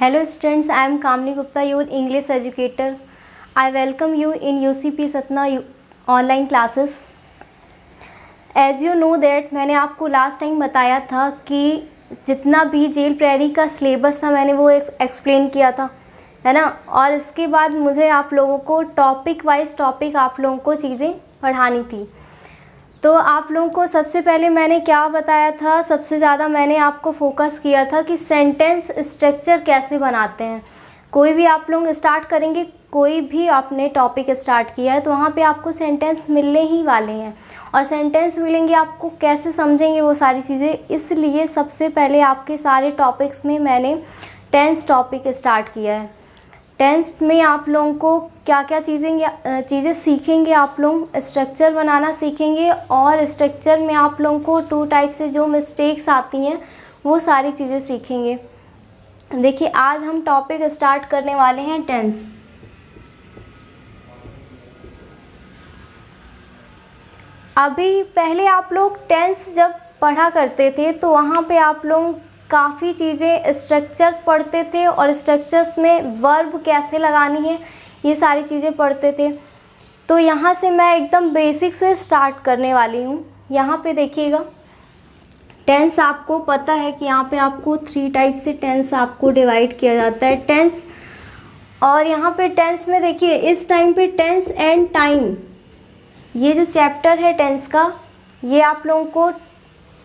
Hello students, I am Kamini Gupta, your English educator. I welcome you in UCP Satna online classes. As you know that मैंने आपको last time बताया था कि जितना भी jail prairie का syllabus था मैंने वो एक्सप्लेन किया था, है ना। और इसके बाद मुझे आप लोगों को टॉपिक वाइज टॉपिक आप लोगों को चीज़ें पढ़ानी थी। तो आप लोगों को सबसे पहले मैंने क्या बताया था, सबसे ज़्यादा मैंने आपको फोकस किया था कि सेंटेंस स्ट्रक्चर कैसे बनाते हैं। कोई भी आप लोग स्टार्ट करेंगे, कोई भी आपने टॉपिक स्टार्ट किया है तो वहाँ पे आपको सेंटेंस मिलने ही वाले हैं, और सेंटेंस मिलेंगे आपको कैसे समझेंगे वो सारी चीज़ें। इसलिए सबसे पहले आपके सारे टॉपिक्स में मैंने टेंस टॉपिक स्टार्ट किया है। टेंस में आप लोगों को क्या क्या चीज़ें सीखेंगे, आप लोग स्ट्रक्चर बनाना सीखेंगे, और स्ट्रक्चर में आप लोगों को 2 टाइप से जो मिस्टेक्स आती हैं वो सारी चीज़ें सीखेंगे। देखिए आज हम टॉपिक स्टार्ट करने वाले हैं टेंस। अभी पहले आप लोग टेंस जब पढ़ा करते थे तो वहाँ पे आप लोग काफ़ी चीज़ें स्ट्रक्चर्स पढ़ते थे, और स्ट्रक्चर्स में वर्ब कैसे लगानी है ये सारी चीज़ें पढ़ते थे। तो यहाँ से मैं एकदम बेसिक से स्टार्ट करने वाली हूँ। यहाँ पे देखिएगा, टेंस आपको पता है कि यहाँ पे आपको 3 टाइप से टेंस आपको डिवाइड किया जाता है टेंस। और यहाँ पे टेंस में देखिए इस टाइम पे टेंस एंड टाइम, ये जो चैप्टर है टेंस का, ये आप लोगों को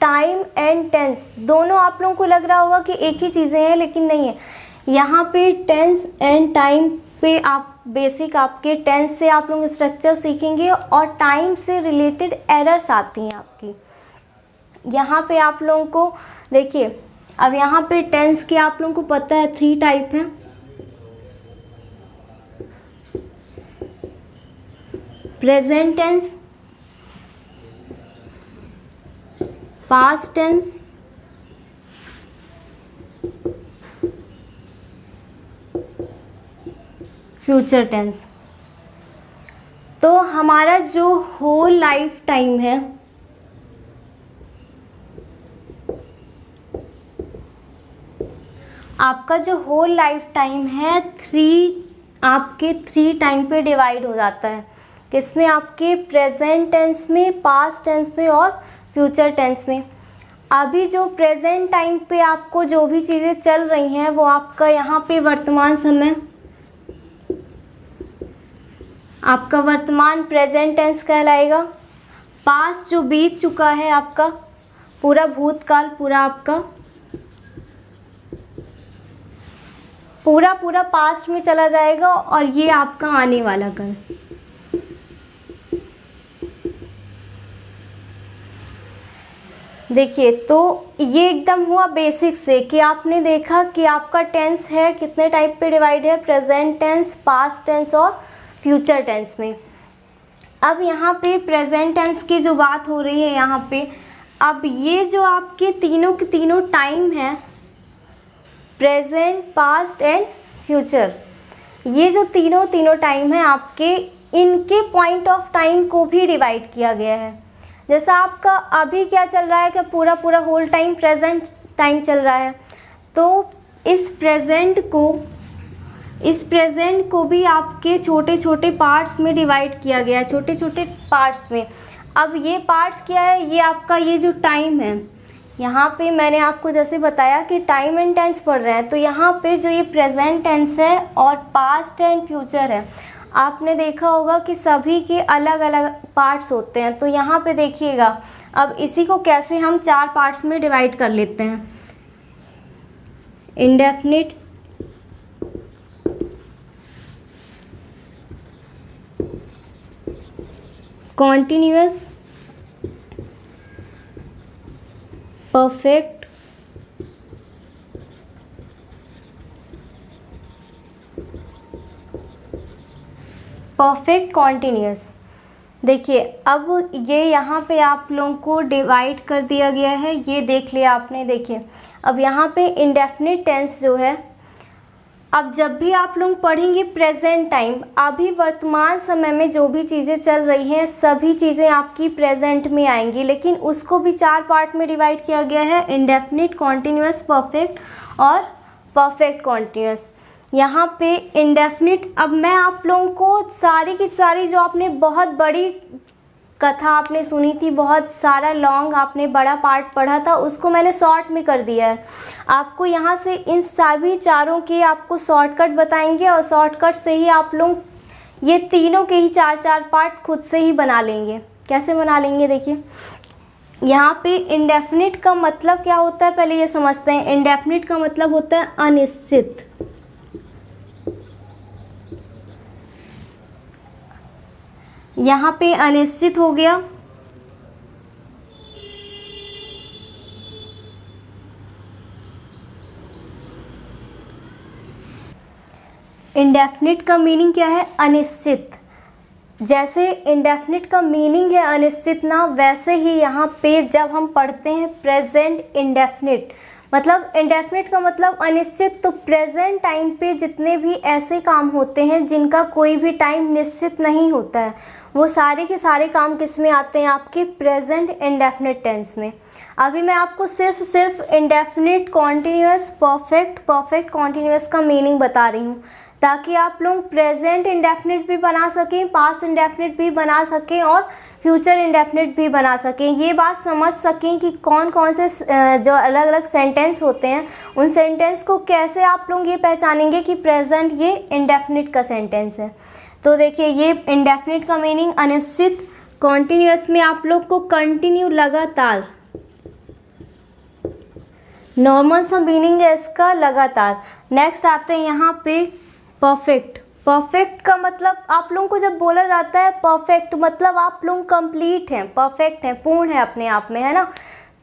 टाइम एंड टेंस दोनों आप लोगों को लग रहा होगा कि एक ही चीज़ें हैं, लेकिन नहीं है। यहाँ पे टेंस एंड टाइम पे आप बेसिक आपके टेंस से आप लोग स्ट्रक्चर सीखेंगे, और टाइम से रिलेटेड एरर्स आती हैं आपकी। यहाँ पे आप लोगों को देखिए, अब यहाँ पे टेंस के आप लोगों को पता है 3 टाइप हैं। Present tense, past tense, future tense. तो हमारा जो होल लाइफ टाइम है, आपका जो होल लाइफ टाइम है 3 टाइम पे डिवाइड हो जाता है। किसमें? आपके प्रेजेंट टेंस में, पास्ट टेंस में और फ्यूचर टेंस में। अभी जो प्रेजेंट टाइम पे आपको जो भी चीज़ें चल रही हैं वो आपका यहाँ पे वर्तमान समय, आपका वर्तमान प्रेजेंट टेंस कहलाएगा। पास्ट जो बीत चुका है आपका पूरा भूतकाल, पूरा आपका पूरा पास्ट में चला जाएगा, और ये आपका आने वाला कल। देखिए तो ये एकदम हुआ बेसिक से कि आपने देखा कि आपका टेंस है कितने टाइप पे डिवाइड है, प्रेजेंट टेंस, पास्ट टेंस और फ्यूचर टेंस में। अब यहाँ पे प्रेजेंट टेंस की जो बात हो रही है यहाँ पे, अब ये जो आपके तीनों के तीनों टाइम है, प्रेजेंट, पास्ट एंड फ्यूचर, ये जो तीनों टाइम है आपके, इनके पॉइंट ऑफ टाइम को भी डिवाइड किया गया है। जैसा आपका अभी क्या चल रहा है कि पूरा होल टाइम प्रेजेंट टाइम चल रहा है, तो इस प्रेजेंट को भी आपके छोटे छोटे पार्ट्स में डिवाइड किया गया है, छोटे छोटे पार्ट्स में। अब ये पार्ट्स क्या है, ये आपका ये जो टाइम है, यहाँ पे मैंने आपको जैसे बताया कि टाइम एंड टेंस पढ़ रहे हैं, तो यहाँ पे जो ये प्रेजेंट टेंस है और पास्ट एंड फ्यूचर है, आपने देखा होगा कि सभी के अलग अलग पार्ट्स होते हैं। तो यहाँ पे देखिएगा, अब इसी को कैसे हम 4 पार्ट्स में डिवाइड कर लेते हैं। Indefinite, continuous, perfect, perfect continuous. देखिए अब ये यहाँ पे आप लोगों को डिवाइड कर दिया गया है, ये देख लिया आपने। देखिए अब यहाँ पे इंडेफिनिट टेंस जो है, अब जब भी आप लोग पढ़ेंगे प्रेजेंट टाइम, अभी वर्तमान समय में जो भी चीज़ें चल रही हैं सभी चीज़ें आपकी प्रेजेंट में आएंगी, लेकिन उसको भी 4 पार्ट में डिवाइड किया गया है, इंडेफिनिट, कॉन्टिन्यूअस, परफेक्ट और परफेक्ट कॉन्टिन्यूस। यहाँ पे इंडेफिनिट, अब मैं आप लोगों को सारी की सारी जो आपने बहुत बड़ी कथा आपने सुनी थी, बहुत सारा लॉन्ग आपने बड़ा पार्ट पढ़ा था, उसको मैंने शॉर्ट में कर दिया है। आपको यहाँ से इन सभी चारों के आपको शॉर्टकट बताएंगे और शॉर्टकट से ही आप लोग ये तीनों के ही 4-4 पार्ट खुद से ही बना लेंगे। कैसे बना लेंगे देखिए, यहाँ पे इंडेफिनिट का मतलब क्या होता है पहले ये समझते हैं। इंडेफिनिट का मतलब होता है अनिश्चित। यहाँ पे अनिश्चित हो गया। इंडेफिनिट का मीनिंग क्या है? अनिश्चित। जैसे इंडेफिनिट का मीनिंग है अनिश्चित ना, वैसे ही यहाँ पे जब हम पढ़ते हैं प्रेजेंट इंडेफिनिट, मतलब इंडेफिनिट का मतलब अनिश्चित, तो प्रेजेंट टाइम पे जितने भी ऐसे काम होते हैं जिनका कोई भी टाइम निश्चित नहीं होता है, वो सारे के सारे काम किस में आते हैं? आपके प्रेजेंट इंडेफिनिट टेंस में। अभी मैं आपको सिर्फ इंडेफिनिट कॉन्टिन्यूअस परफेक्ट कॉन्टिन्यूअस का मीनिंग बता रही हूँ, ताकि आप लोग प्रेजेंट इंडेफिनिट भी बना सकें, पास्ट इंडेफिनिट भी बना सकें और फ्यूचर इंडेफिनिट भी बना सकें। ये बात समझ सकें कि कौन कौन से जो अलग अलग सेंटेंस होते हैं, उन सेंटेंस को कैसे आप लोग ये पहचानेंगे कि प्रेजेंट ये इंडेफिनिट का सेंटेंस है। तो देखिए, ये इंडेफिनिट का मीनिंग अनिश्चित, कॉन्टिन्यूअस में आप लोग को कंटिन्यू, लगातार, नॉर्मल सा मीनिंग है इसका लगातार। नेक्स्ट आते हैं यहाँ पे परफेक्ट। परफेक्ट का मतलब आप लोगों को जब बोला जाता है परफेक्ट, मतलब आप लोग कंप्लीट हैं, परफेक्ट हैं, पूर्ण है अपने आप में, है ना।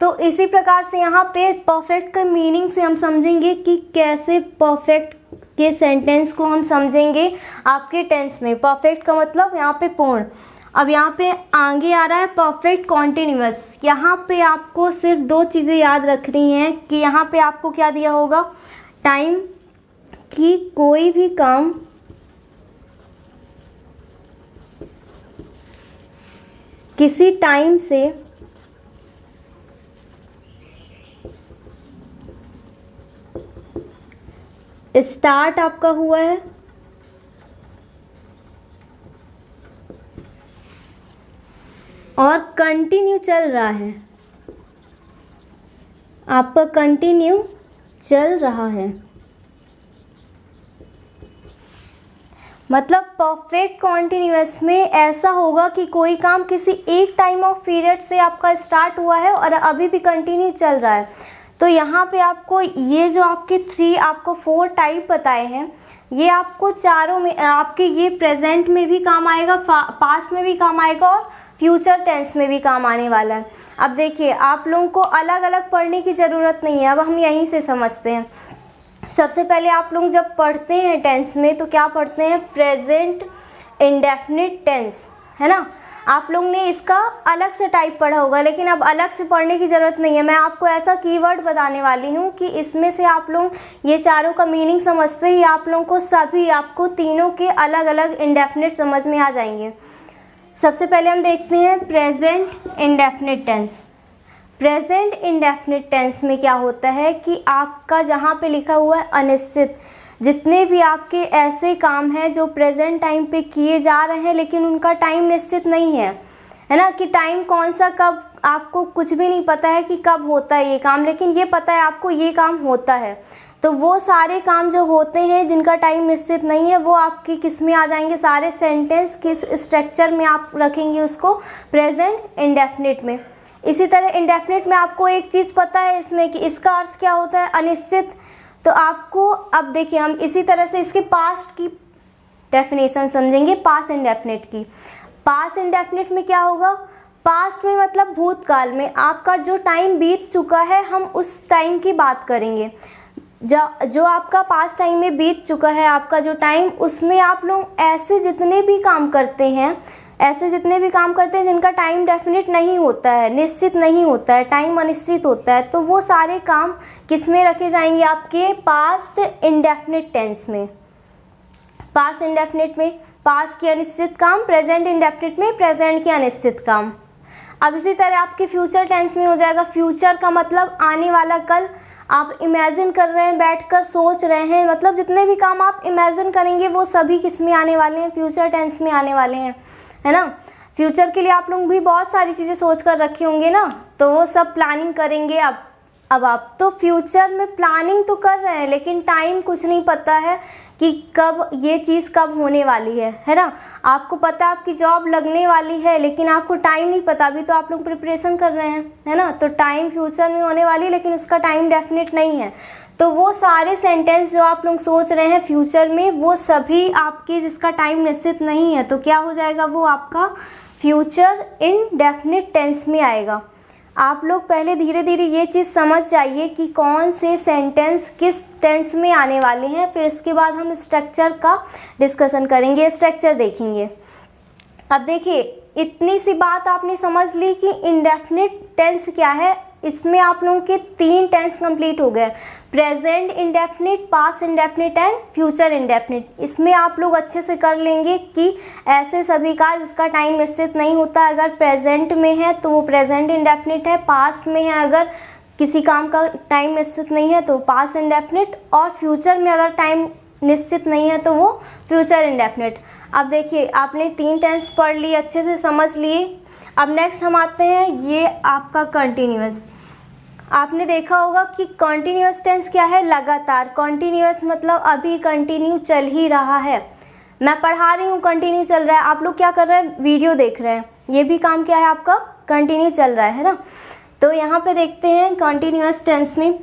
तो इसी प्रकार से यहाँ पे परफेक्ट का मीनिंग से हम समझेंगे कि कैसे परफेक्ट के सेंटेंस को हम समझेंगे आपके टेंस में। परफेक्ट का मतलब यहाँ पे पूर्ण। अब यहाँ पे आगे आ रहा है परफेक्ट कॉन्टिन्यूअस। यहाँ पे आपको सिर्फ 2 चीज़ें याद रखनी हैं कि यहाँ पे आपको क्या दिया होगा, टाइम, कि कोई भी काम किसी टाइम से स्टार्ट आपका हुआ है और कंटिन्यू चल रहा है, आपका कंटिन्यू चल रहा है। मतलब परफेक्ट कॉन्टिन्यूअस में ऐसा होगा कि कोई काम किसी एक टाइम ऑफ पीरियड से आपका स्टार्ट हुआ है और अभी भी कंटिन्यू चल रहा है। तो यहाँ पे आपको ये जो आपके 4 टाइप बताए हैं, ये आपको चारों में, आपके ये प्रेजेंट में भी काम आएगा, पास्ट में भी काम आएगा और फ्यूचर टेंस में भी काम आने वाला है। अब देखिए, आप लोगों को अलग अलग पढ़ने की ज़रूरत नहीं है, अब हम यहीं से समझते हैं। सबसे पहले आप लोग जब पढ़ते हैं टेंस में तो क्या पढ़ते हैं? प्रेजेंट इंडेफिनिट टेंस, है ना। आप लोग ने इसका अलग से टाइप पढ़ा होगा, लेकिन अब अलग से पढ़ने की ज़रूरत नहीं है। मैं आपको ऐसा कीवर्ड बताने वाली हूँ कि इसमें से आप लोग ये चारों का मीनिंग समझते ही आप लोगों को सभी, आपको तीनों के अलग अलग इंडेफिनिट समझ में आ जाएंगे। सबसे पहले हम देखते हैं present indefinite tense. Present indefinite tense में क्या होता है कि आपका जहाँ पे लिखा हुआ है अनिश्चित, जितने भी आपके ऐसे काम हैं जो प्रेजेंट टाइम पे किए जा रहे हैं लेकिन उनका टाइम निश्चित नहीं है, है ना, कि टाइम कौन सा, कब, आपको कुछ भी नहीं पता है कि कब होता है ये काम, लेकिन ये पता है आपको ये काम होता है। तो वो सारे काम जो होते हैं जिनका टाइम निश्चित नहीं है, वो आपके किस में आ जाएंगे? सारे सेंटेंस किस स्ट्रक्चर में आप रखेंगे उसको? प्रेजेंट इंडेफिनिट में। इसी तरह इंडेफिनिट में आपको एक चीज़ पता है इसमें कि इसका अर्थ क्या होता है? अनिश्चित। तो आपको अब देखिए, हम इसी तरह से इसके पास्ट की डेफिनेशन समझेंगे, पास्ट इंडेफिनिट की। पास्ट इंडेफिनिट में क्या होगा? पास्ट में मतलब भूतकाल में, आपका जो टाइम बीत चुका है हम उस टाइम की बात करेंगे। जो आपका पास्ट टाइम में बीत चुका है, आपका जो टाइम, उसमें आप लोग ऐसे जितने भी काम करते हैं जिनका टाइम डेफिनिट नहीं होता है, निश्चित नहीं होता है, टाइम अनिश्चित होता है, तो वो सारे काम किस में रखे जाएंगे? आपके पास्ट इंडेफिनिट टेंस में। पास्ट इंडेफिनिट में पास्ट के अनिश्चित काम, प्रेजेंट इंडेफिनिट में प्रेजेंट के अनिश्चित काम। अब इसी तरह आपके फ्यूचर टेंस में हो जाएगा। फ्यूचर का मतलब आने वाला कल, आप इमेजिन कर रहे हैं, बैठकर सोच रहे हैं, मतलब जितने भी काम आप इमेजिन करेंगे वो सभी किस में आने वाले हैं, फ्यूचर टेंस में आने वाले हैं, है ना। फ्यूचर के लिए आप लोग भी बहुत सारी चीज़ें सोच कर रखे होंगे ना, तो वो सब प्लानिंग करेंगे। अब आप तो फ्यूचर में प्लानिंग तो कर रहे हैं, लेकिन टाइम कुछ नहीं पता है कि कब ये चीज़ कब होने वाली है ना। आपको पता है आपकी जॉब लगने वाली है, लेकिन आपको टाइम नहीं पता, अभी तो आप लोग प्रिपरेशन कर रहे हैं, है ना। तो टाइम फ्यूचर में होने वाली है, लेकिन उसका टाइम डेफिनेट नहीं है। तो वो सारे सेंटेंस जो आप लोग सोच रहे हैं फ्यूचर में, वो सभी आपकी जिसका टाइम निश्चित नहीं है, तो क्या हो जाएगा, वो आपका फ्यूचर इनडेफिनिट टेंस में आएगा। आप लोग पहले धीरे धीरे ये चीज़ समझ जाइए कि कौन से सेंटेंस किस टेंस में आने वाले हैं, फिर इसके बाद हम स्ट्रक्चर का डिस्कशन करेंगे, स्ट्रक्चर देखेंगे। अब देखिए, इतनी सी बात आपने समझ ली कि इंडेफिनिट टेंस क्या है। इसमें आप लोगों के 3 टेंस कंप्लीट हो गए, present indefinite, past indefinite and future indefinite. इसमें आप लोग अच्छे से कर लेंगे कि ऐसे सभी का जिसका टाइम निश्चित नहीं होता, अगर प्रेजेंट में है तो वो प्रेजेंट इंडेफिनिट है, पास्ट में है अगर किसी काम का टाइम निश्चित नहीं है तो पास्ट इंडेफिनिट, और फ्यूचर में अगर टाइम निश्चित नहीं है तो वो फ्यूचर इंडेफिनिट। अब देखिए, आपने 3 टेंस पढ़ लिए, अच्छे से समझ लिए। अब नेक्स्ट हम आते हैं, ये आपका कंटिन्यूअस। आपने देखा होगा कि कॉन्टीन्यूअस टेंस क्या है, लगातार। कॉन्टीन्यूअस मतलब अभी कंटिन्यू चल ही रहा है। मैं पढ़ा रही हूँ, कंटिन्यू चल रहा है, आप लोग क्या कर रहे हैं, वीडियो देख रहे हैं, ये भी काम क्या है आपका, कंटिन्यू चल रहा है ना। तो यहाँ पे देखते हैं कॉन्टीन्यूअस टेंस में,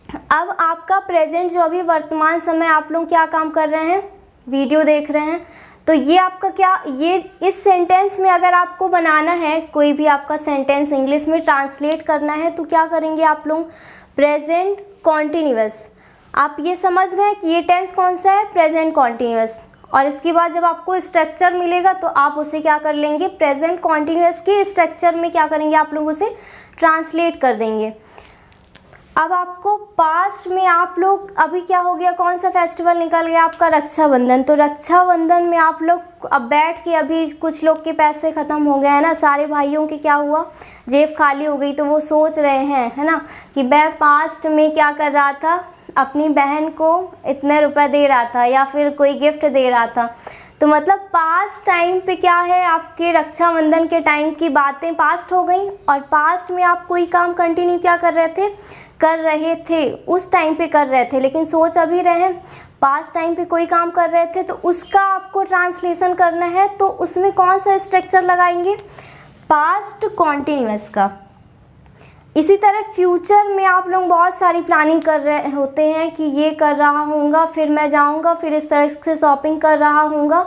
अब आपका प्रेजेंट जो अभी वर्तमान समय आप लोग क्या काम कर रहे हैं, वीडियो देख रहे हैं। तो ये आपका क्या, ये इस सेंटेंस में अगर आपको बनाना है, कोई भी आपका सेंटेंस इंग्लिश में ट्रांसलेट करना है, तो क्या करेंगे आप लोग, प्रेजेंट कॉन्टीन्यूअस। आप ये समझ गए कि ये टेंस कौन सा है, प्रेजेंट कॉन्टीन्यूअस। और इसके बाद जब आपको स्ट्रक्चर मिलेगा तो आप उसे क्या कर लेंगे, प्रेजेंट कॉन्टीन्यूअस के स्ट्रक्चर में क्या करेंगे, आप लोग उसे ट्रांसलेट कर देंगे। अब आपको पास्ट में आप लोग, अभी क्या हो गया, कौन सा फेस्टिवल निकल गया आपका, रक्षाबंधन। तो रक्षाबंधन में आप लोग अब बैठ के, अभी कुछ लोग के पैसे ख़त्म हो गए हैं ना, सारे भाइयों के क्या हुआ, जेब खाली हो गई, तो वो सोच रहे हैं, है ना, कि मैं पास्ट में क्या कर रहा था, अपनी बहन को इतने रुपए दे रहा था या फिर कोई गिफ्ट दे रहा था। तो मतलब पास्ट टाइम पे क्या है, आपके रक्षाबंधन के टाइम की बातें पास्ट हो गई, और पास्ट में आप कोई काम कंटिन्यू क्या कर रहे थे, उस टाइम पे कर रहे थे, लेकिन सोच अभी रहे हैं पास्ट टाइम पे कोई काम कर रहे थे, तो उसका आपको ट्रांसलेशन करना है। तो उसमें कौन सा स्ट्रक्चर लगाएंगे, पास्ट कॉन्टिन्यूअस का। इसी तरह फ्यूचर में आप लोग बहुत सारी प्लानिंग कर रहे होते हैं कि ये कर रहा हूँगा, फिर मैं जाऊँगा, फिर इस तरह से शॉपिंग कर रहा हूँगा।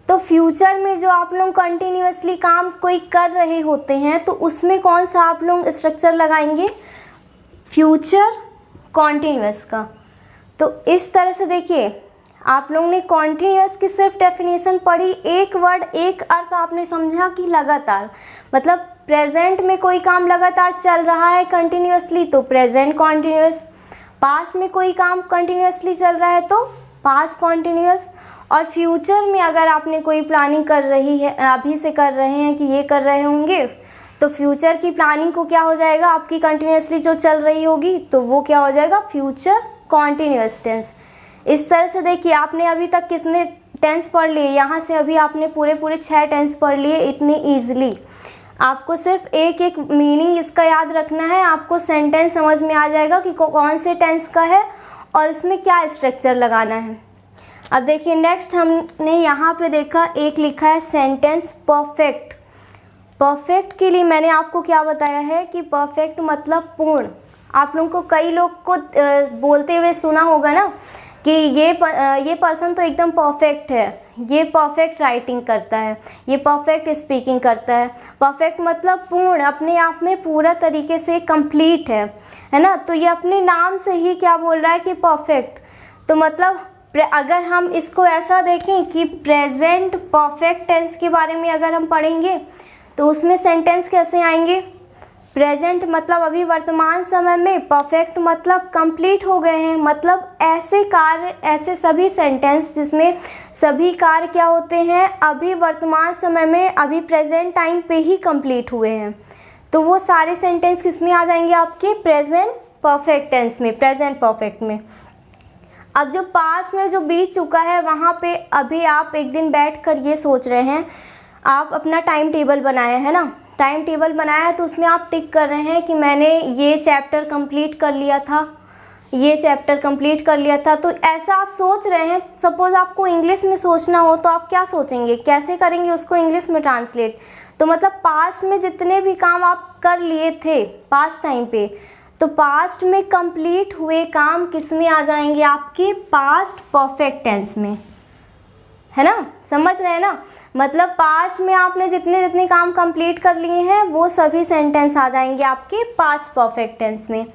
तो फ्यूचर में जो आप लोग कंटिन्यूअसली काम कोई कर रहे होते हैं, तो उसमें कौन सा आप लोग स्ट्रक्चर लगाएंगे, फ्यूचर कॉन्टिन्यूअस का। तो इस तरह से देखिए, आप लोगों ने कॉन्टिन्यूअस की सिर्फ डेफिनेशन पढ़ी, एक वर्ड एक अर्थ आपने समझा कि लगातार, मतलब प्रेजेंट में कोई काम लगातार चल रहा है कंटिन्यूअसली तो प्रेजेंट कॉन्टिन्यूअस, पास्ट में कोई काम कंटिन्यूअसली चल रहा है तो पास्ट कॉन्टिन्यूअस, और फ्यूचर में अगर आपने कोई प्लानिंग कर रही है, अभी से कर रहे हैं कि ये कर रहे होंगे, तो फ्यूचर की प्लानिंग को क्या हो जाएगा, आपकी कंटिन्यूअसली जो चल रही होगी तो वो क्या हो जाएगा, फ्यूचर कॉन्टिन्यूअस टेंस। इस तरह से देखिए, आपने अभी तक कितने टेंस पढ़ लिए, यहाँ से अभी आपने पूरे 6 टेंस पढ़ लिए इतनी ईजिली। आपको सिर्फ एक एक मीनिंग इसका याद रखना है, आपको सेंटेंस समझ में आ जाएगा कि कौन से टेंस का है और इसमें क्या स्ट्रक्चर लगाना है। अब देखिए नेक्स्ट हमने यहाँ पे देखा, एक लिखा है सेंटेंस परफेक्ट। परफेक्ट के लिए मैंने आपको क्या बताया है कि परफेक्ट मतलब पूर्ण। आप लोगों को कई लोग को बोलते हुए सुना होगा ना कि ये पर्सन तो एकदम परफेक्ट है, ये परफेक्ट राइटिंग करता है, ये परफेक्ट स्पीकिंग करता है। परफेक्ट मतलब पूर्ण, अपने आप में पूरा तरीके से कंप्लीट है ना। तो ये अपने नाम से ही क्या बोल रहा है कि परफेक्ट। तो मतलब अगर हम इसको ऐसा देखें कि प्रेजेंट परफेक्ट टेंस के बारे में अगर हम पढ़ेंगे तो उसमें सेंटेंस कैसे आएंगे, प्रेजेंट मतलब अभी वर्तमान समय में, परफेक्ट मतलब कंप्लीट हो गए हैं, मतलब ऐसे कार्य, ऐसे सभी सेंटेंस जिसमें सभी कार्य क्या होते हैं, अभी वर्तमान समय में, अभी प्रेजेंट टाइम पे ही कंप्लीट हुए हैं, तो वो सारे सेंटेंस किस में आ जाएंगे, आपके प्रेजेंट परफेक्ट टेंस में, प्रेजेंट परफेक्ट में। अब जो पास्ट में जो बीत चुका है वहाँ पे अभी आप एक दिन बैठकर ये सोच रहे हैं, आप अपना टाइम टेबल बनाया है ना, टाइम टेबल बनाया है तो उसमें आप टिक कर रहे हैं कि मैंने ये चैप्टर कंप्लीट कर लिया था, ये चैप्टर कंप्लीट कर लिया था। तो ऐसा आप सोच रहे हैं। सपोज़ आपको इंग्लिश में सोचना हो तो आप क्या सोचेंगे, कैसे करेंगे उसको इंग्लिश में ट्रांसलेट। तो मतलब पास्ट में जितने भी काम आप कर लिए थे पास्ट टाइम पे, तो पास्ट में कंप्लीट हुए काम किस में आ जाएंगे, आपके पास्ट परफेक्ट टेंस में, है ना। समझ रहे हैं ना। मतलब पास्ट में आपने जितने जितने काम कंप्लीट कर लिए हैं वो सभी सेंटेंस आ जाएंगे आपके पास्ट परफेक्ट टेंस में।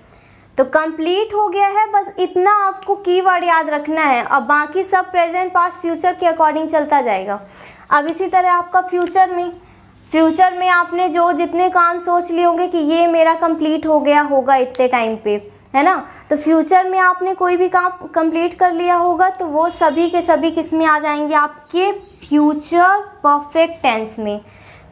तो कंप्लीट हो गया है, बस इतना आपको कीवर्ड याद रखना है। अब बाकी सब प्रेजेंट पास्ट फ्यूचर के अकॉर्डिंग चलता जाएगा। अब इसी तरह आपका फ्यूचर में आपने जो जितने काम सोच लिए होंगे कि ये मेरा कंप्लीट हो गया होगा इतने टाइम पे, है ना। तो फ्यूचर में आपने कोई भी काम कंप्लीट कर लिया होगा तो वो सभी के सभी किस में आ जाएंगे, आपके फ्यूचर परफेक्ट टेंस में,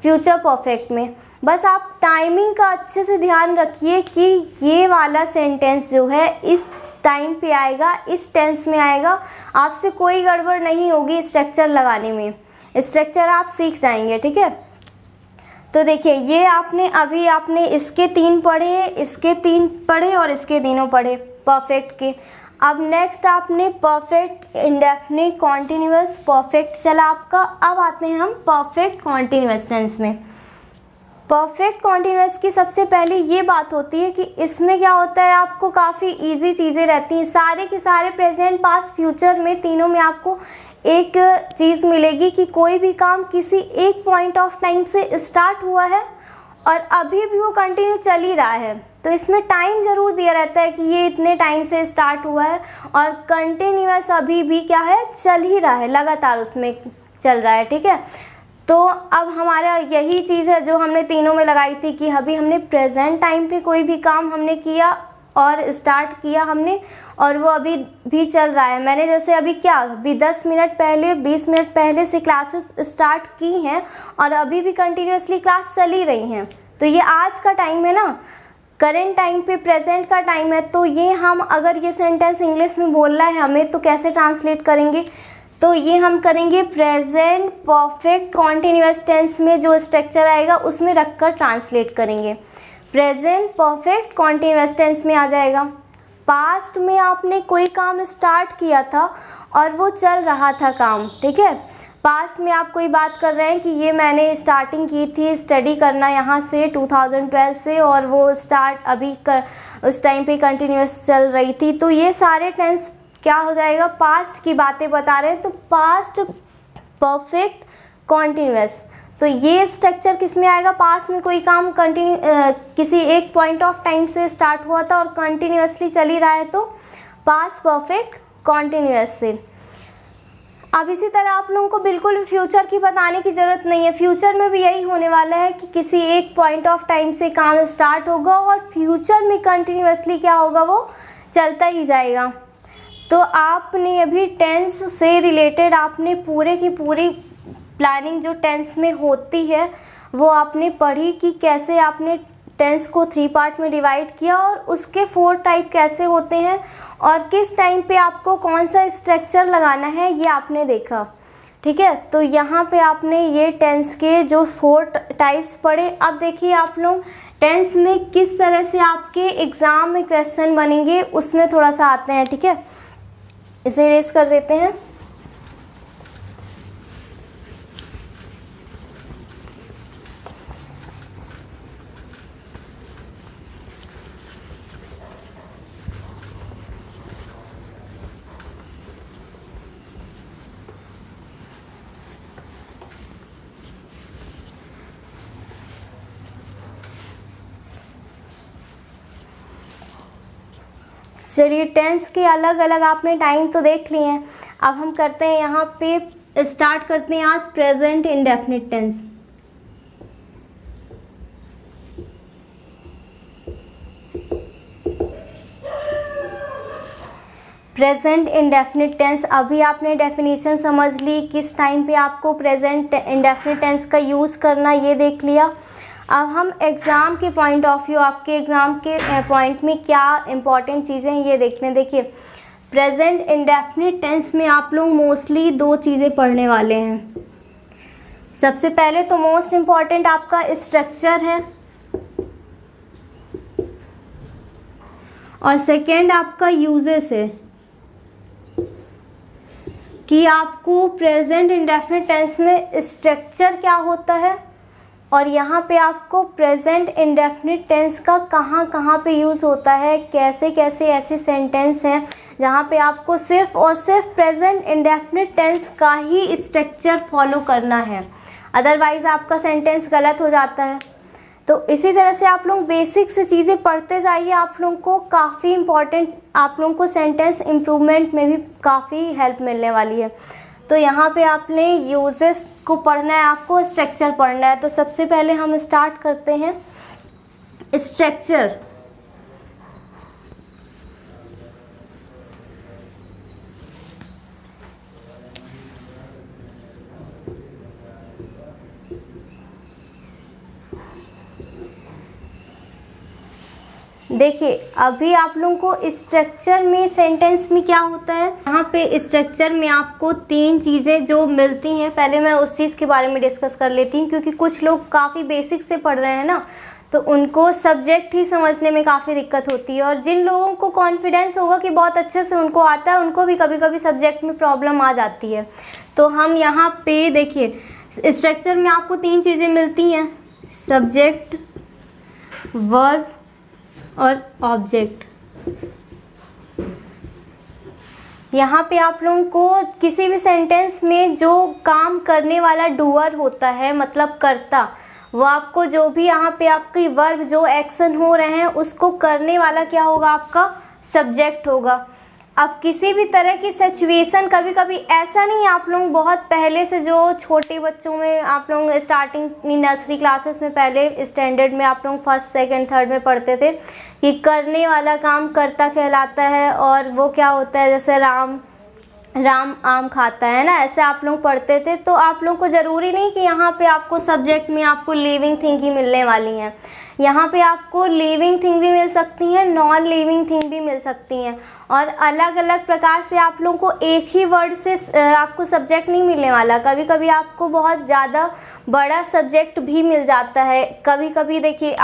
फ्यूचर परफेक्ट में। बस आप टाइमिंग का अच्छे से ध्यान रखिए कि ये वाला सेंटेंस जो है इस टाइम पे आएगा, इस टेंस में आएगा। आपसे कोई गड़बड़ नहीं होगी स्ट्रक्चर लगाने में, स्ट्रक्चर आप सीख जाएंगे, ठीक है। तो देखिए ये आपने इसके 3 पढ़े, इसके 3 पढ़े और इसके तीनों पढ़े परफेक्ट के। अब नेक्स्ट आपने परफेक्ट इंडेफिनिट कॉन्टिन्यूअस परफेक्ट चला आपका। अब आते हैं हम परफेक्ट कॉन्टिन्यूअस टेंस में। परफेक्ट कॉन्टिन्यूअस की सबसे पहले ये बात होती है कि इसमें क्या होता है, आपको काफ़ी इजी चीज़ें रहती हैं। सारे के सारे प्रेजेंट पास्ट फ्यूचर में तीनों में आपको एक चीज़ मिलेगी कि कोई भी काम किसी एक पॉइंट ऑफ टाइम से स्टार्ट हुआ है और अभी भी वो कंटिन्यू चल ही रहा है। तो इसमें टाइम ज़रूर दिया रहता है कि ये इतने टाइम से स्टार्ट हुआ है और कंटिन्यूअस अभी भी क्या है, चल ही रहा है, लगातार उसमें चल रहा है, ठीक है। तो अब हमारा यही चीज़ है जो हमने तीनों में लगाई थी कि अभी हमने प्रेजेंट टाइम पे कोई भी काम हमने किया और स्टार्ट किया हमने और वो अभी भी चल रहा है। मैंने जैसे अभी 10 मिनट पहले 20 मिनट पहले से क्लासेस स्टार्ट की हैं और अभी भी कंटिन्यूसली क्लास चल ही रही हैं। तो ये आज का टाइम है ना, करेंट टाइम पे प्रेजेंट का टाइम है। तो ये हम अगर ये सेंटेंस इंग्लिश में बोलना है हमें तो कैसे ट्रांसलेट करेंगे, तो ये हम करेंगे प्रेजेंट परफेक्ट कॉन्टिन्यूअस टेंस में जो स्ट्रक्चर आएगा उसमें रखकर ट्रांसलेट करेंगे। प्रेजेंट परफेक्ट कॉन्टिन्यूअस टेंस में आ जाएगा। पास्ट में आपने कोई काम स्टार्ट किया था और वो चल रहा था काम, ठीक है। पास्ट में आप कोई बात कर रहे हैं कि ये मैंने स्टार्टिंग की थी स्टडी करना यहाँ से 2012 से और वो स्टार्ट अभी उस टाइम पे कंटिन्यूअस चल रही थी। तो ये सारे टेंस क्या हो जाएगा, पास्ट की बातें बता रहे हैं। तो पास्ट परफेक्ट कॉन्टिन्यूअस, तो ये स्ट्रक्चर किस में आएगा, पास्ट में कोई काम किसी एक पॉइंट ऑफ टाइम से स्टार्ट हुआ था और कंटिन्यूअसली चल ही रहा है तो पास्ट परफेक्ट कॉन्टिन्यूअस से। अब इसी तरह आप लोगों को बिल्कुल भी फ्यूचर की बताने की ज़रूरत नहीं है। फ्यूचर में भी यही होने वाला है कि किसी एक पॉइंट ऑफ टाइम से काम स्टार्ट होगा और फ्यूचर में कंटिन्यूअसली क्या होगा, वो चलता ही जाएगा। तो आपने अभी टेंस से रिलेटेड आपने पूरे की पूरी प्लानिंग जो टेंस में होती है वो आपने पढ़ी कि कैसे आपने टेंस को 3 पार्ट में डिवाइड किया और उसके 4 टाइप कैसे होते हैं और किस टाइम पे आपको कौन सा स्ट्रक्चर लगाना है ये आपने देखा, ठीक है। तो यहाँ पे आपने ये टेंस के जो 4 टाइप्स पढ़े। अब देखिए आप लोग टेंस में किस तरह से आपके एग्ज़ाम में क्वेश्चन बनेंगे उसमें थोड़ा सा आते हैं, ठीक है। इसे इरेज कर देते हैं। चलिए टेंस के अलग अलग आपने टाइम तो देख लिए हैं। अब हम करते हैं यहाँ पे स्टार्ट करते हैं आज present indefinite tense. Present indefinite tense, अभी आपने डेफिनेशन समझ ली किस टाइम पे आपको प्रेजेंट इंडेफिनिट टेंस का यूज़ करना ये देख लिया। अब हम एग्ज़ाम के पॉइंट ऑफ व्यू, आपके एग्ज़ाम के पॉइंट में क्या इंपॉर्टेंट चीज़ें हैं ये देखते हैं। देखिए, प्रेजेंट इंडेफिनिट टेंस में आप लोग मोस्टली 2 चीज़ें पढ़ने वाले हैं। सबसे पहले तो मोस्ट इम्पॉर्टेंट आपका स्ट्रक्चर है, और सेकेंड आपका यूजेस है कि आपको प्रेजेंट इंडेफिनिट टेंस में स्ट्रक्चर क्या होता है, और यहाँ पे आपको प्रेजेंट इंडेफिनिट टेंस का कहाँ कहाँ पे यूज़ होता है, कैसे कैसे ऐसे सेंटेंस हैं जहाँ पे आपको सिर्फ और सिर्फ प्रेजेंट इंडेफिनिट टेंस का ही स्ट्रक्चर फॉलो करना है, अदरवाइज़ आपका सेंटेंस गलत हो जाता है। तो इसी तरह से आप लोग बेसिक से चीज़ें पढ़ते जाइए, आप लोगों को काफ़ी इम्पॉर्टेंट, आप लोगों को सेंटेंस इम्प्रूवमेंट में भी काफ़ी हेल्प मिलने वाली है। तो यहाँ पे आपने यूजेस को पढ़ना है, आपको स्ट्रक्चर पढ़ना है। तो सबसे पहले हम स्टार्ट करते हैं स्ट्रक्चर। देखिए, अभी आप लोगों को स्ट्रक्चर में सेंटेंस में क्या होता है, यहाँ पे स्ट्रक्चर में आपको 3 चीज़ें जो मिलती हैं, पहले मैं उस चीज़ के बारे में डिस्कस कर लेती हूँ, क्योंकि कुछ लोग काफ़ी बेसिक से पढ़ रहे हैं ना, तो उनको सब्जेक्ट ही समझने में काफ़ी दिक्कत होती है। और जिन लोगों को कॉन्फिडेंस होगा कि बहुत अच्छे से उनको आता है, उनको भी कभी कभी सब्जेक्ट में प्रॉब्लम आ जाती है। तो हम यहाँ पे देखिए, स्ट्रक्चर में आपको 3 चीज़ें मिलती हैं, सब्जेक्ट, वर्ब और ऑब्जेक्ट। यहाँ पे आप लोगों को किसी भी सेंटेंस में जो काम करने वाला डूअर होता है, मतलब कर्ता, वो आपको जो भी यहाँ पे आपकी वर्ब जो एक्शन हो रहे हैं उसको करने वाला क्या होगा, आपका सब्जेक्ट होगा। अब किसी भी तरह की सिचुएशन, कभी कभी ऐसा नहीं, आप लोग बहुत पहले से जो छोटे बच्चों में आप लोग स्टार्टिंग नर्सरी क्लासेस में, पहले स्टैंडर्ड में आप लोग फर्स्ट सेकंड थर्ड में पढ़ते थे कि करने वाला काम कर्ता कहलाता है, और वो क्या होता है, जैसे राम आम खाता है ना, ऐसे आप लोग पढ़ते थे। तो आप लोग को ज़रूरी नहीं कि यहाँ पे आपको सब्जेक्ट में आपको लिविंग थिंग ही मिलने वाली हैं, यहाँ पे आपको लिविंग थिंग भी मिल सकती हैं, नॉन लिविंग थिंग भी मिल सकती हैं, और अलग अलग प्रकार से आप लोगों को एक ही वर्ड से आपको सब्जेक्ट नहीं मिलने वाला। कभी कभी आपको बहुत ज़्यादा बड़ा सब्जेक्ट भी मिल जाता है। कभी कभी देखिए,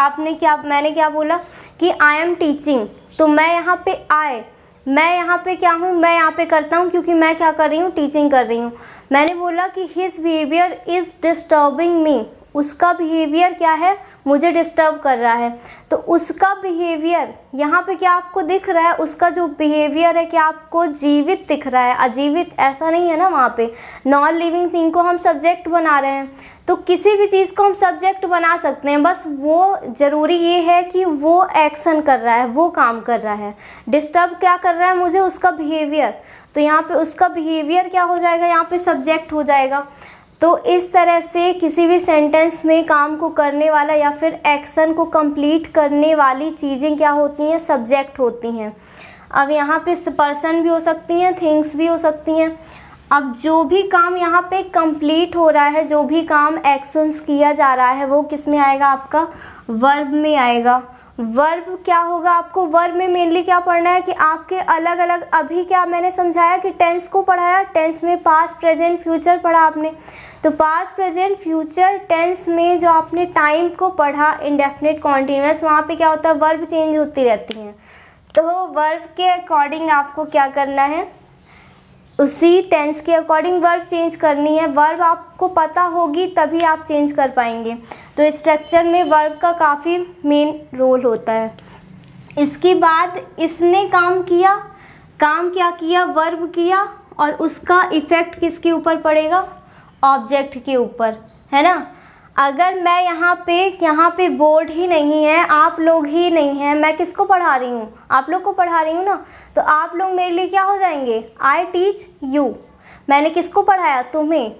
मैंने क्या बोला कि आई एम टीचिंग, तो मैं यहाँ पे मैं यहाँ पे क्या हूँ, मैं यहाँ पे करता हूँ, क्योंकि मैं क्या कर रही हूँ, टीचिंग कर रही हूँ। मैंने बोला कि his behaviour is disturbing me, उसका बिहेवियर क्या है, मुझे डिस्टर्ब कर रहा है। तो उसका बिहेवियर यहाँ पे क्या आपको दिख रहा है, उसका जो बिहेवियर है क्या आपको जीवित दिख रहा है, अजीवित ऐसा नहीं है ना। वहाँ पे नॉन लिविंग थिंग को हम सब्जेक्ट बना रहे हैं, तो किसी भी चीज़ को हम सब्जेक्ट बना सकते हैं, बस वो ज़रूरी ये है कि वो एक्शन कर रहा है, वो काम कर रहा है। डिस्टर्ब क्या कर रहा है मुझे, उसका बिहेवियर, तो यहाँ पे उसका बिहेवियर क्या हो जाएगा, यहाँ पे सब्जेक्ट हो जाएगा। तो इस तरह से किसी भी सेंटेंस में काम को करने वाला या फिर एक्शन को कंप्लीट करने वाली चीज़ें क्या होती हैं, सब्जेक्ट होती हैं। अब यहाँ पे पर्सन भी हो सकती हैं, थिंग्स भी हो सकती हैं। अब जो भी काम यहाँ पे कंप्लीट हो रहा है, जो भी काम एक्शंस किया जा रहा है, वो किस में आएगा, आपका वर्ब में आएगा। वर्ब क्या होगा, आपको वर्ब में मेनली क्या पढ़ना है कि आपके अलग अलग, अभी क्या मैंने समझाया कि टेंस को पढ़ाया, टेंस में पास्ट प्रेजेंट फ्यूचर पढ़ा आपने। तो पास्ट प्रेजेंट फ्यूचर टेंस में जो आपने टाइम को पढ़ा, इंडेफिनिट कॉन्टिन्यूअस, वहाँ पे क्या होता है, वर्ब चेंज होती रहती हैं। तो वर्ब के अकॉर्डिंग आपको क्या करना है, उसी टेंस के अकॉर्डिंग वर्ब चेंज करनी है। वर्ब आपको पता होगी तभी आप चेंज कर पाएंगे। तो स्ट्रक्चर में वर्ब का काफ़ी मेन रोल होता है। इसके बाद इसने काम क्या किया, वर्ब किया, और उसका इफ़ेक्ट किसके ऊपर पड़ेगा, ऑब्जेक्ट के ऊपर, है ना। अगर मैं यहाँ पे बोर्ड ही नहीं है, आप लोग ही नहीं हैं, मैं किसको पढ़ा रही हूँ, आप लोग को पढ़ा रही हूँ ना, तो आप लोग मेरे लिए क्या हो जाएंगे, आई टीच यू, मैंने किसको पढ़ाया, तुम्हें।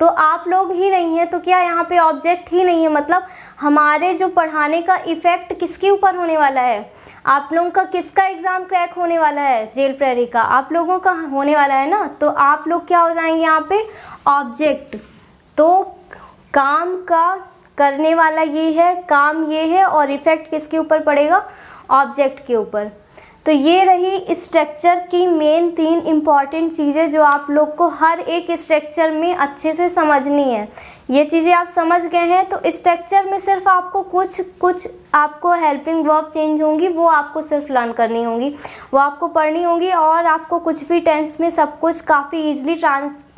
तो आप लोग ही नहीं हैं, तो क्या यहाँ पे ऑब्जेक्ट ही नहीं है, मतलब हमारे जो पढ़ाने का इफ़ेक्ट किसके ऊपर होने वाला है, आप लोगों का किसका एग्ज़ाम क्रैक होने वाला है, जेल प्रेरी का, आप लोगों का होने वाला है ना। तो आप लोग क्या हो जाएंगे यहाँ पे, ऑब्जेक्ट। तो काम का करने वाला ये है, काम ये है, और इफ़ेक्ट किसके ऊपर पड़ेगा? ऑब्जेक्ट के ऊपर। तो ये रही स्ट्रक्चर की मेन 3 इम्पॉर्टेंट चीज़ें जो आप लोग को हर एक स्ट्रक्चर में अच्छे से समझनी है। ये चीज़ें आप समझ गए हैं तो स्ट्रक्चर में सिर्फ आपको कुछ आपको हेल्पिंग वर्ब चेंज होंगी, वो आपको सिर्फ लर्न करनी होंगी, वो आपको पढ़नी होंगी, और आपको कुछ भी टेंस में सब कुछ काफ़ी ईजिली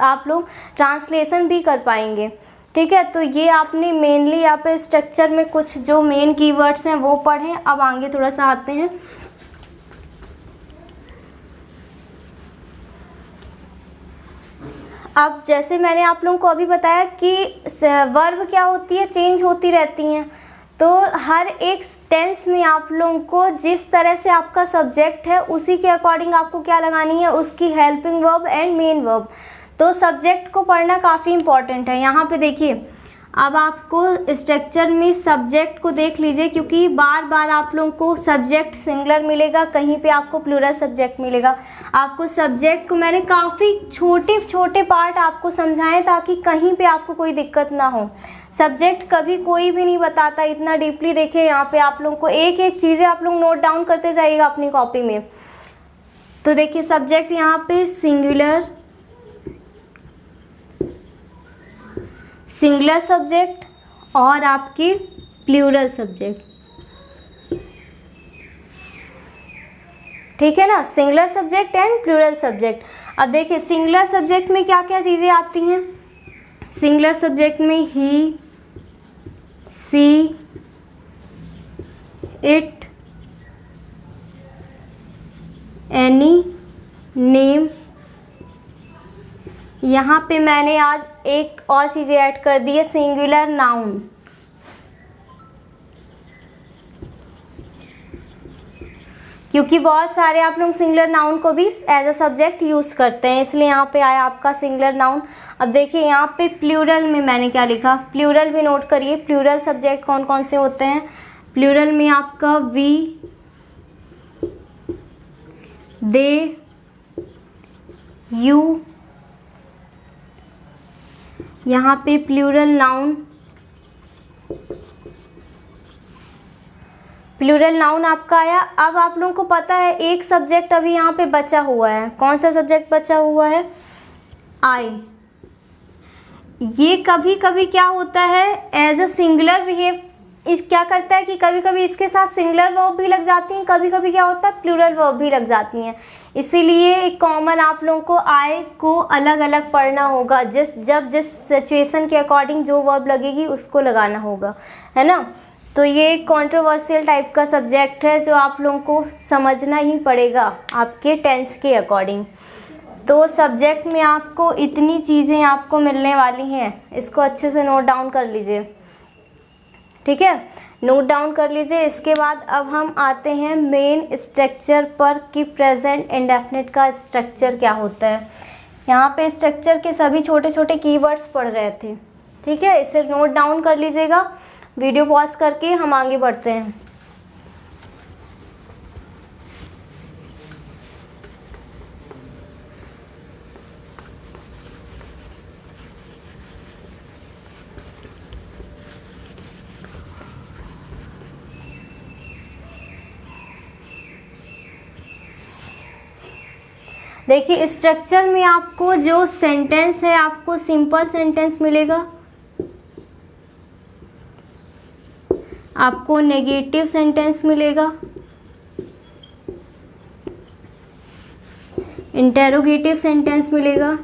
आप लोग ट्रांसलेशन भी कर पाएंगे। ठीक है, तो ये आपने मेनली यहाँ पे स्ट्रक्चर में कुछ जो मेन कीवर्ड्स हैं वो पढ़ें। अब आगे थोड़ा सा आते हैं। अब जैसे मैंने आप लोगों को अभी बताया कि वर्ब क्या होती है, चेंज होती रहती हैं। तो हर एक टेंस में आप लोगों को जिस तरह से आपका सब्जेक्ट है उसी के अकॉर्डिंग आपको क्या लगानी है, उसकी helping verb and main verb. तो सब्जेक्ट को पढ़ना काफ़ी इंपॉर्टेंट है। यहाँ पे देखिए, अब आपको स्ट्रक्चर में सब्जेक्ट को देख लीजिए, क्योंकि बार बार आप लोगों को सब्जेक्ट सिंगुलर मिलेगा, कहीं पे आपको प्लूरल सब्जेक्ट मिलेगा। आपको सब्जेक्ट को मैंने काफ़ी छोटे छोटे पार्ट आपको समझाएं ताकि कहीं पे आपको कोई दिक्कत ना हो। सब्जेक्ट कभी कोई भी नहीं बताता इतना डीपली। देखिए यहाँ पे आप लोगों को एक एक चीज़ें आप लोग नोट डाउन करते जाइएगा अपनी कॉपी में। तो देखिए सब्जेक्ट यहाँ पे सिंगुलर सब्जेक्ट और आपकी प्लूरल सब्जेक्ट, ठीक है ना, singular subject and plural subject. अब देखिए सिंगुलर सब्जेक्ट में क्या क्या चीज़ें आती हैं। सिंगुलर सब्जेक्ट में ही, सी, इट, एनी, नेम। यहाँ पे मैंने आज एक और चीज़ें ऐड कर दी है, सिंगुलर नाउन। क्योंकि बहुत सारे आप लोग सिंगुलर नाउन को भी एज अ सब्जेक्ट यूज़ करते हैं, इसलिए यहाँ पे आया आपका सिंगुलर नाउन। अब देखिए यहाँ पे प्लूरल में मैंने क्या लिखा, प्लूरल भी नोट करिए। प्लूरल सब्जेक्ट कौन कौन से होते हैं। प्लूरल में आपका वी, दे, यू। यहाँ पे प्लूरल नाउन, प्लूरल नाउन आपका आया। अब आप लोगों को पता है एक सब्जेक्ट अभी यहाँ पे बचा हुआ है। कौन सा सब्जेक्ट बचा हुआ है? आई। ये कभी कभी क्या होता है, एज अ सिंगुलर बिहेव इस क्या करता है कि कभी कभी इसके साथ सिंगुलर वर्ब भी लग जाती हैं, कभी कभी क्या होता है प्लूरल वर्ब भी लग जाती हैं। इसीलिए कॉमन आप लोगों को आई को अलग अलग पढ़ना होगा। जिस सिचुएशन के अकॉर्डिंग जो वर्ब लगेगी उसको लगाना होगा, है ना। तो ये कंट्रोवर्शियल टाइप का सब्जेक्ट है जो आप लोगों को समझना ही पड़ेगा आपके टेंस के अकॉर्डिंग। तो सब्जेक्ट में आपको इतनी चीज़ें आपको मिलने वाली हैं, इसको अच्छे से नोट डाउन कर लीजिए, ठीक है, नोट डाउन कर लीजिए। इसके बाद अब हम आते हैं मेन स्ट्रक्चर पर कि प्रेजेंट इंडेफिनिट का स्ट्रक्चर क्या होता है। यहाँ पे स्ट्रक्चर के सभी छोटे छोटे कीवर्ड्स पढ़ रहे थे, ठीक है, इसे नोट डाउन कर लीजिएगा। वीडियो पॉज करके हम आगे बढ़ते हैं। देखिए स्ट्रक्चर में आपको जो सेंटेंस है, आपको सिंपल सेंटेंस मिलेगा, आपको नेगेटिव सेंटेंस मिलेगा, इंटेरोगेटिव सेंटेंस मिलेगा,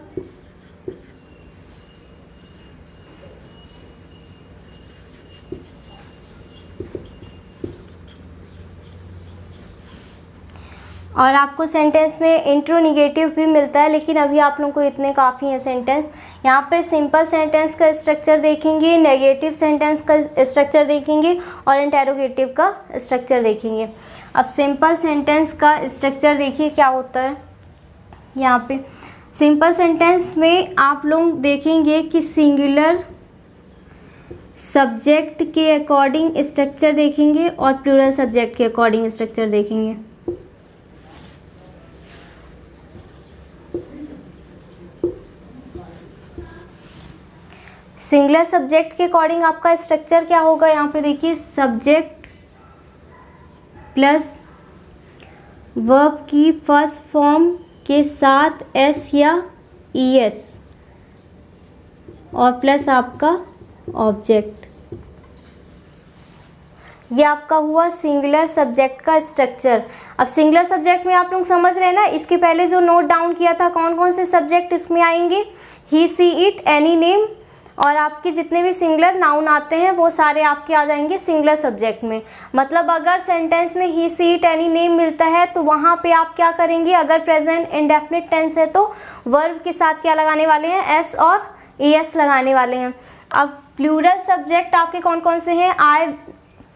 और आपको सेंटेंस में इंट्रोनिगेटिव भी मिलता है, लेकिन अभी आप लोगों को इतने काफ़ी हैं सेंटेंस। यहाँ पे सिंपल सेंटेंस का स्ट्रक्चर देखेंगे, नेगेटिव सेंटेंस का स्ट्रक्चर देखेंगे और इंटेरोगेटिव का स्ट्रक्चर देखेंगे। अब सिंपल सेंटेंस का स्ट्रक्चर देखिए क्या होता है। यहाँ पे सिंपल सेंटेंस में आप लोग देखेंगे कि सिंगुलर सब्जेक्ट के अकॉर्डिंग स्ट्रक्चर देखेंगे और प्लूरल सब्जेक्ट के अकॉर्डिंग स्ट्रक्चर देखेंगे। सिंगुलर सब्जेक्ट के अकॉर्डिंग आपका स्ट्रक्चर क्या होगा, यहाँ पे देखिए सब्जेक्ट प्लस वर्ब की फर्स्ट फॉर्म के साथ एस या ईएस और प्लस आपका ऑब्जेक्ट। ये आपका हुआ सिंगुलर सब्जेक्ट का स्ट्रक्चर। अब सिंगुलर सब्जेक्ट में आप लोग समझ रहे हैं ना, इसके पहले जो नोट डाउन किया था कौन कौन से सब्जेक्ट इसमें आएंगे, ही सी इट एनी नेम, और आपके जितने भी सिंगुलर नाउन आते हैं वो सारे आपके आ जाएंगे सिंगुलर सब्जेक्ट में। मतलब अगर सेंटेंस में ही सी इट एनी नेम मिलता है तो वहाँ पे आप क्या करेंगे, अगर प्रेजेंट इंडेफिनिट टेंस है तो वर्ब के साथ क्या लगाने वाले हैं, एस और एस लगाने वाले हैं। अब प्लूरल सब्जेक्ट आपके कौन कौन से हैं, आई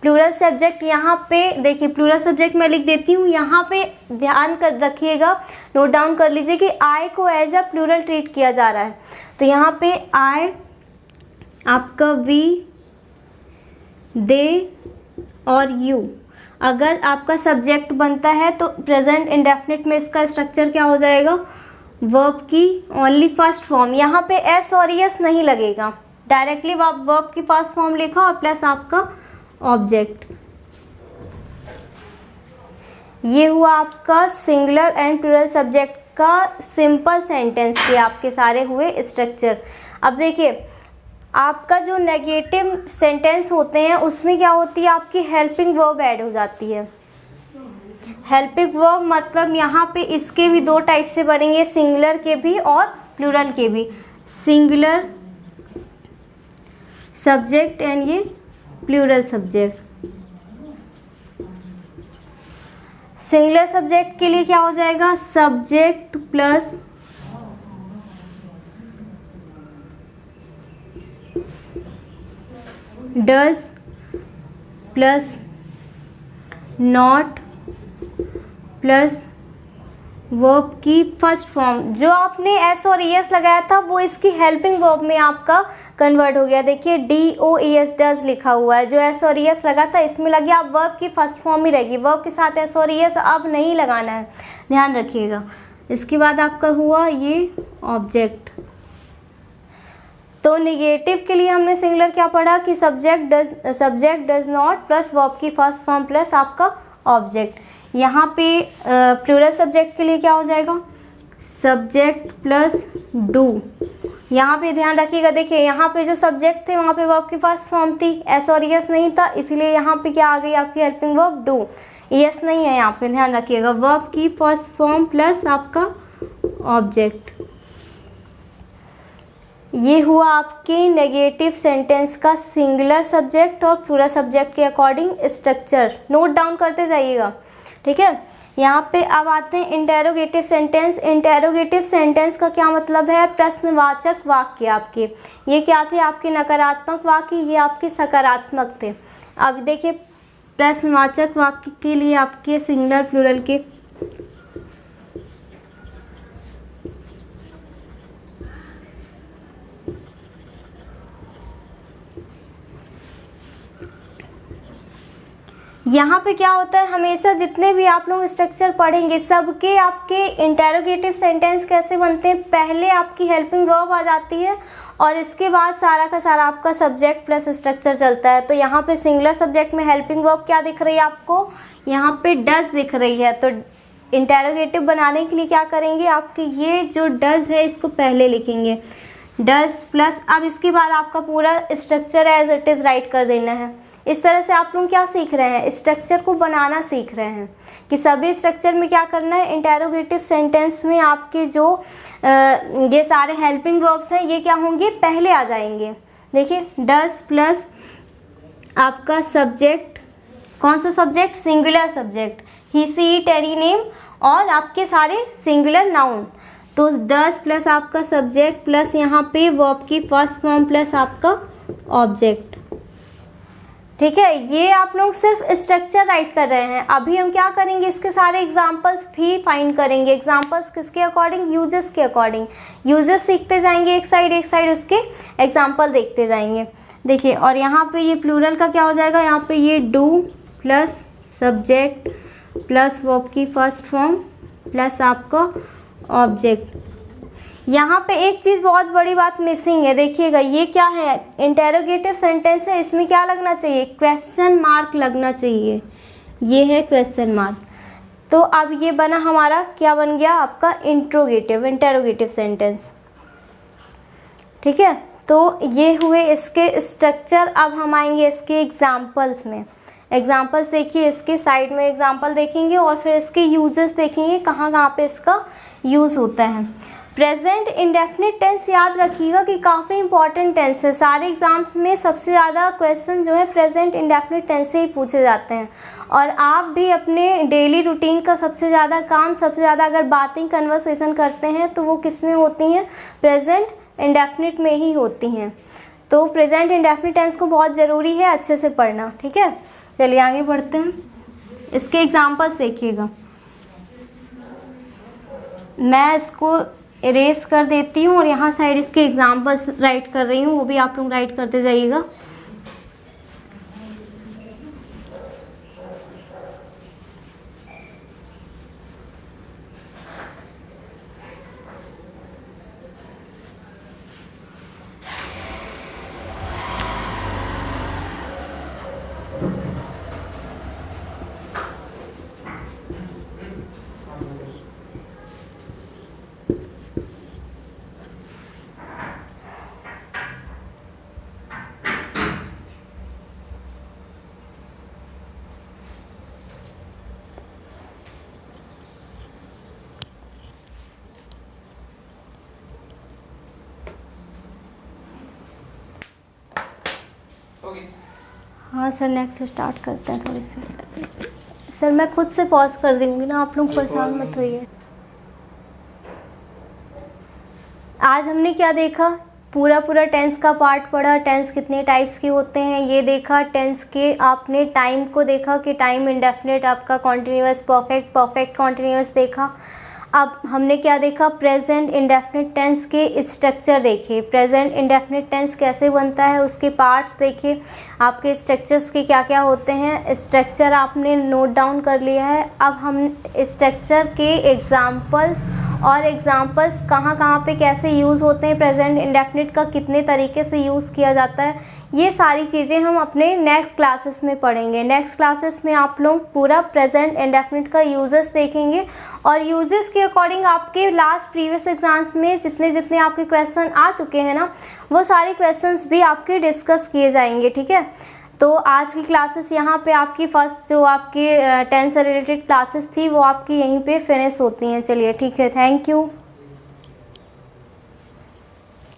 प्लूरल सब्जेक्ट यहाँ पे देखिए, प्लूरल सब्जेक्ट मैं लिख देती हूँ, यहाँ पे ध्यान कर रखिएगा, नोट डाउन कर लीजिए कि आई को एज अ प्लूरल ट्रीट किया जा रहा है। तो यहाँ पे आई आपका वी, दे और यू अगर आपका सब्जेक्ट बनता है तो प्रेजेंट इंडेफिनिट में इसका स्ट्रक्चर क्या हो जाएगा, वर्ब की ओनली फर्स्ट फॉर्म, यहाँ पे एस और एस नहीं लगेगा, डायरेक्टली आप वर्ब की फर्स्ट फॉर्म लिखा और प्लस आपका ऑब्जेक्ट। ये हुआ आपका सिंगुलर एंड प्लूरल सब्जेक्ट का सिंपल सेंटेंस के आपके सारे हुए स्ट्रक्चर। अब देखिए आपका जो नेगेटिव सेंटेंस होते हैं उसमें क्या होती है, आपकी हेल्पिंग वर्ब ऐड हो जाती है। हेल्पिंग वर्ब मतलब यहाँ पे इसके भी दो टाइप से बनेंगे, सिंगुलर के भी और प्लूरल के भी। सिंगुलर सब्जेक्ट एंड ये प्लूरल सब्जेक्ट। सिंगुलर सब्जेक्ट के लिए क्या हो जाएगा, subject plus does plus not plus verb की फर्स्ट फॉर्म। जो आपने एस और एस लगाया था वो इसकी हेल्पिंग वर्ब में आपका कन्वर्ट हो गया। देखिए D O E S does लिखा हुआ है, जो एस और एस लगा था इसमें लगे, आप वर्ब की फर्स्ट फॉर्म ही रहेगी, वर्ब के साथ एस और एस अब नहीं लगाना है, ध्यान रखिएगा। इसके बाद आपका हुआ ये ऑब्जेक्ट। तो नेगेटिव के लिए हमने सिंगुलर क्या पढ़ा कि subject does not plus verb की फर्स्ट फॉर्म प्लस आपका ऑब्जेक्ट। यहाँ पे प्लूरल सब्जेक्ट के लिए क्या हो जाएगा, सब्जेक्ट प्लस डू। यहाँ पे ध्यान रखिएगा, देखिए यहाँ पे जो सब्जेक्ट थे वहाँ पे वर्ब की फर्स्ट फॉर्म थी, एस और एस नहीं था, इसलिए यहाँ पे क्या आ गई आपकी हेल्पिंग वर्ब डू। एस नहीं है यहाँ पे, ध्यान रखिएगा, वर्ब की फर्स्ट फॉर्म प्लस आपका ऑब्जेक्ट। ये हुआ आपके नेगेटिव सेंटेंस का सिंगुलर सब्जेक्ट और प्लूरल सब्जेक्ट के अकॉर्डिंग स्ट्रक्चर। नोट डाउन करते जाइएगा, ठीक है। यहाँ पे अब आते हैं इंटेरोगेटिव सेंटेंस। इंटेरोगेटिव सेंटेंस का क्या मतलब है, प्रश्नवाचक वाक्य आपके। ये क्या थे, आपके नकारात्मक वाक्य, ये आपके सकारात्मक थे। अब देखिए प्रश्नवाचक वाक्य के लिए आपके सिंगुलर प्लूरल के यहाँ पे क्या होता है, हमेशा जितने भी आप लोग स्ट्रक्चर पढ़ेंगे सबके आपके इंटेरोगेटिव सेंटेंस कैसे बनते हैं, पहले आपकी हेल्पिंग वर्ब आ जाती है और इसके बाद सारा का सारा आपका सब्जेक्ट प्लस स्ट्रक्चर चलता है। तो यहाँ पे सिंगुलर सब्जेक्ट में हेल्पिंग वर्ब क्या दिख रही है आपको, यहाँ पे डज दिख रही है। तो इंटेरोगेटिव बनाने के लिए क्या करेंगे, आपके ये जो डज है इसको पहले लिखेंगे, डज प्लस, अब इसके बाद आपका पूरा structure as it is write कर देना है। इस तरह से आप लोग क्या सीख रहे हैं, स्ट्रक्चर को बनाना सीख रहे हैं कि सभी स्ट्रक्चर में क्या करना है, इंटेरोगेटिव सेंटेंस में आपके जो ये सारे हेल्पिंग वर्ब्स हैं ये क्या होंगे, पहले आ जाएंगे। देखिए डज प्लस आपका सब्जेक्ट, कौन सा subject, singular subject, he see it any name, और आपके सारे सिंगुलर नाउन। तो डज प्लस आपका सब्जेक्ट प्लस यहाँ पे वर्ब की फर्स्ट फॉर्म प्लस आपका ऑब्जेक्ट, ठीक है। ये आप लोग सिर्फ स्ट्रक्चर राइट कर रहे हैं। अभी हम क्या करेंगे, इसके सारे एग्जांपल्स भी फाइंड करेंगे। एग्जांपल्स किसके अकॉर्डिंग, यूजेस के अकॉर्डिंग। यूजेस सीखते जाएंगे एक साइड उसके एग्जांपल देखते जाएंगे। देखिए और यहाँ पे ये प्लूरल का क्या हो जाएगा, यहाँ पे ये do plus subject plus verb की फर्स्ट फॉर्म प्लस आपका ऑब्जेक्ट। यहाँ पे एक चीज़ बहुत बड़ी बात मिसिंग है, देखिएगा ये क्या है, इंटेरोगेटिव सेंटेंस है, इसमें क्या लगना चाहिए, क्वेश्चन मार्क लगना चाहिए, ये है क्वेश्चन मार्क। तो अब ये बना हमारा, क्या बन गया आपका, इंटेरोगेटिव सेंटेंस। ठीक है, तो ये हुए इसके स्ट्रक्चर। अब हम आएंगे इसके एग्जाम्पल्स में। एग्जाम्पल्स देखिए, इसके साइड में एग्जाम्पल देखेंगे और फिर इसके यूजेस देखेंगे, कहाँ कहाँ पे इसका यूज़ होता है। प्रेजेंट इंडेफिनिट टेंस याद रखिएगा कि काफ़ी इंपॉर्टेंट टेंस है। सारे एग्जाम्स में सबसे ज़्यादा क्वेश्चन जो है प्रेजेंट इंडेफिनिट टेंस से ही पूछे जाते हैं। और आप भी अपने डेली रूटीन का सबसे ज़्यादा काम, सबसे ज़्यादा अगर बातें कन्वर्सेशन करते हैं तो वो किस में होती हैं, प्रेजेंट इंडेफिनिट में ही होती हैं। तो प्रेजेंट इंडेफिनिट टेंस को बहुत ज़रूरी है अच्छे से पढ़ना। ठीक है, चलिए आगे बढ़ते हैं। इसके एग्जाम्पल्स देखिएगा, मैं इसको इरेज कर देती हूँ और यहाँ साइड इसके एग्जाम्पल्स राइट कर रही हूँ, वो भी आप लोग राइट करते जाइएगा। हाँ सर, नेक्स्ट स्टार्ट करते हैं थोड़ी सी। सर मैं खुद से पॉज कर दूँगी ना, आप लोग परेशान मत होइए। आज हमने क्या देखा, पूरा टेंस का पार्ट पढ़ा, टेंस कितने टाइप्स के होते हैं ये देखा, टेंस के आपने टाइम को देखा कि टाइम इंडेफिनिट, आपका कॉन्टिन्यूअस, परफेक्ट, परफेक्ट कॉन्टिन्यूअस देखा। अब हमने क्या देखा, प्रेजेंट इंडेफिनिट टेंस के स्ट्रक्चर देखे, प्रेजेंट इंडेफिनिट टेंस कैसे बनता है उसके पार्ट्स देखे, आपके स्ट्रक्चर्स के क्या क्या होते हैं, स्ट्रक्चर आपने नोट डाउन कर लिया है। अब हम स्ट्रक्चर के एग्जाम्पल्स और एग्जाम्पल्स कहाँ कहाँ पे कैसे यूज़ होते हैं, प्रेजेंट इंडेफिनिट का कितने तरीके से यूज़ किया जाता है, ये सारी चीज़ें हम अपने नेक्स्ट क्लासेस में पढ़ेंगे। नेक्स्ट क्लासेस में आप लोग पूरा प्रेजेंट इंडेफिनिट का यूजेस देखेंगे और यूजेस के अकॉर्डिंग आपके लास्ट प्रीवियस एग्जाम्स में जितने आपके क्वेश्चन आ चुके हैं ना, वो सारे क्वेश्चंस भी आपके डिस्कस किए जाएंगे। ठीक है, तो आज की क्लासेस यहाँ पे आपकी फर्स्ट जो आपकी टेंस से रिलेटेड क्लासेस थी वो आपकी यहीं पे फिनिश होती हैं। चलिए ठीक है, थैंक यू।